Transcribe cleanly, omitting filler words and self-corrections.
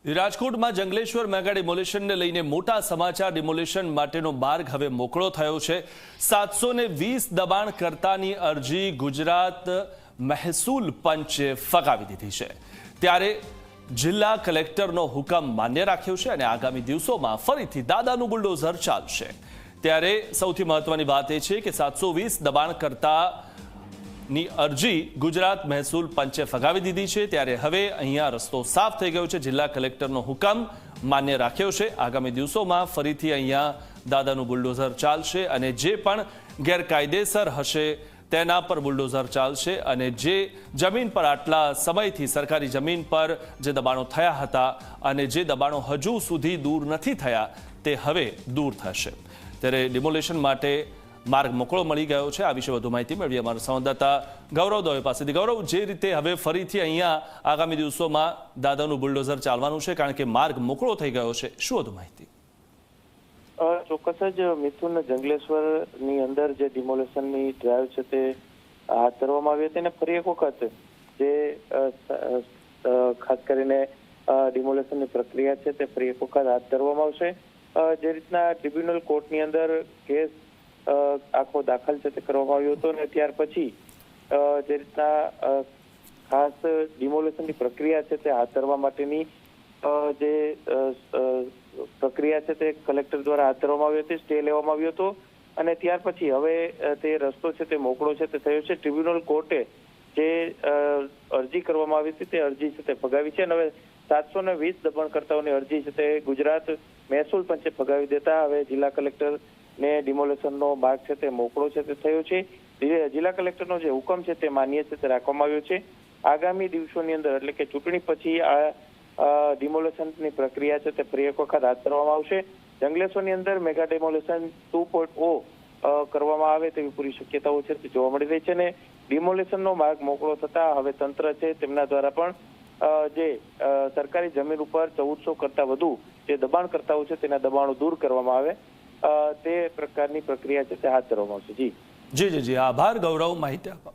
રાજકોટમાં જંગલેશ્વર મેગા ડિમોલિશનને લઈને મોટા સમાચાર। ડિમોલિશન માટેનો માર્ગ હવે મોકળો થયો છે। 720 દબાણકર્તાની અરજી ગુજરાત મહેસૂલ પંચે ફગાવી દીધી છે, ત્યારે જિલ્લા કલેક્ટરનો હુકમ માન્ય રાખ્યો છે અને આગામી દિવસોમાં ફરીથી દાદાનું બુલડોઝર ચાલશે। ત્યારે સૌથી મહત્વની વાત એ છે કે 720 દબાણકર્તા ની અરજી ગુજરાત મહેસૂલ પંચે ફગાવી દીધી છે, ત્યારે હવે અહીંયા રસ્તો સાફ થઈ ગયો છે। જિલ્લા કલેક્ટરનો હુકમ માન્ય રાખ્યો છે। આગામી દિવસોમાં ફરીથી અહીંયા દાદાનું બુલડોઝર ચાલશે અને જે પણ ગેરકાયદેસર હશે તેના પર બુલડોઝર ચાલશે અને જે જમીન પર આટલા સમયથી સરકારી જમીન પર જે દબાણો થયા હતા અને જે દબાણો હજુ સુધી દૂર નથી થયા તે હવે દૂર થશે। ત્યારે ડિમોલેશન માટે માર્ગ મોકળો મળી ગયો છે। આ વિશે વધુ માહિતી મેળવી અમારા સંવાદદાતા ગૌરવ દવે પાસેથી। ગૌરવ, જે રીતે હવે ફરીથી અહીંયા આગામી દિવસોમાં દાદાનું બુલડોઝર ચાલવાનું છે કારણ કે માર્ગ મોકળો થઈ ગયો છે, શું વધુ માહિતી? ચોક્કસ જ મિથુન, જંગલેશ્વરની અંદર જે ડિમોલેશનની ડ્રાઈવ છે તે હાથ ધરવામાં આવી હતી અને ફરી એક વખત જે ખાસ કરીને ડિમોલેશનની પ્રક્રિયા છે તે ફરી એક વખત હાથ ધરવામાં આવશે। જે રીતના ટ્રિબ્યુનલ કોર્ટની અંદર કેસ આખો દાખલ છે તે કરવામાં આવ્યો હતો અને ત્યાર પછી જે રીતના ખાસ ડિમોલેશનની પ્રક્રિયા છે તે હાથ ધરવા માટેની જે પ્રક્રિયા છે તે કલેક્ટર દ્વારા હાથ ધરવામાં આવી હતી, સ્ટે લેવામાં આવ્યો હતો અને ત્યાર પછી હવે તે રસ્તો છે તે મોકળો છે તે થયો છે। ટ્રિબ્યુનલ કોર્ટે જે અરજી કરવામાં આવી હતી તે અરજી છે તે ફગાવી છે અને હવે 720 દબાણકર્તાઓની અરજી છે તે ગુજરાત મહેસૂલ પંચે ફગાવી દેતા હવે જિલ્લા કલેક્ટર ને ડિમોલેશનનો માર્ગ છે તે મોકળો છે તે થયો છે। જિલ્લા કલેક્ટરનો જે હુકમ છે તે માન્ય છે તે રાખવામાં આવ્યો છે। આગામી દિવસોની અંદર એટલે કે ચૂંટણી પછી આ ડિમોલેશનની પ્રક્રિયા છે તે ફરી એક વખત હાથ ધરવામાં આવશે। જંગલેશ્વરની અંદર મેગા ડિમોલેશન 2.0 કરવામાં આવે તેવી પૂરી શક્યતાઓ છે તે જોવા મળી રહી છે અને ડિમોલેશનનો માર્ગ મોકળો થતા હવે તંત્ર છે તેમના દ્વારા પણ જે સરકારી જમીન ઉપર 1400 કરતા વધુ જે દબાણકર્તાઓ છે તેના દબાણો દૂર કરવામાં આવે તે પ્રકારની પ્રક્રિયા છે તે હાથ ધરવામાં આવશે। જી જી જી જી, આભાર ગૌરવ માહિતી આપવા।